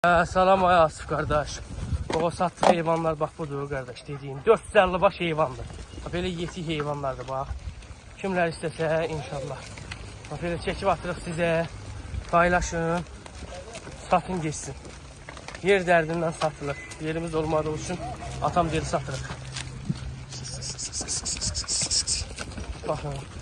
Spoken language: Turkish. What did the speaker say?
Salam ay Asif qardaş. O satdığı heyvanlar bax budur qardaş dediyim. 450 baş heyvandır. Belə yeti heyvanlardır bax. Kimlər istəsə inşallah. Bax belə çəkib atırıq sizə. Paylaşın. Satın geçsin. Yer dərdindən satılır. Yerimiz olmadığı üçün atam dedi satırıq. Baxın.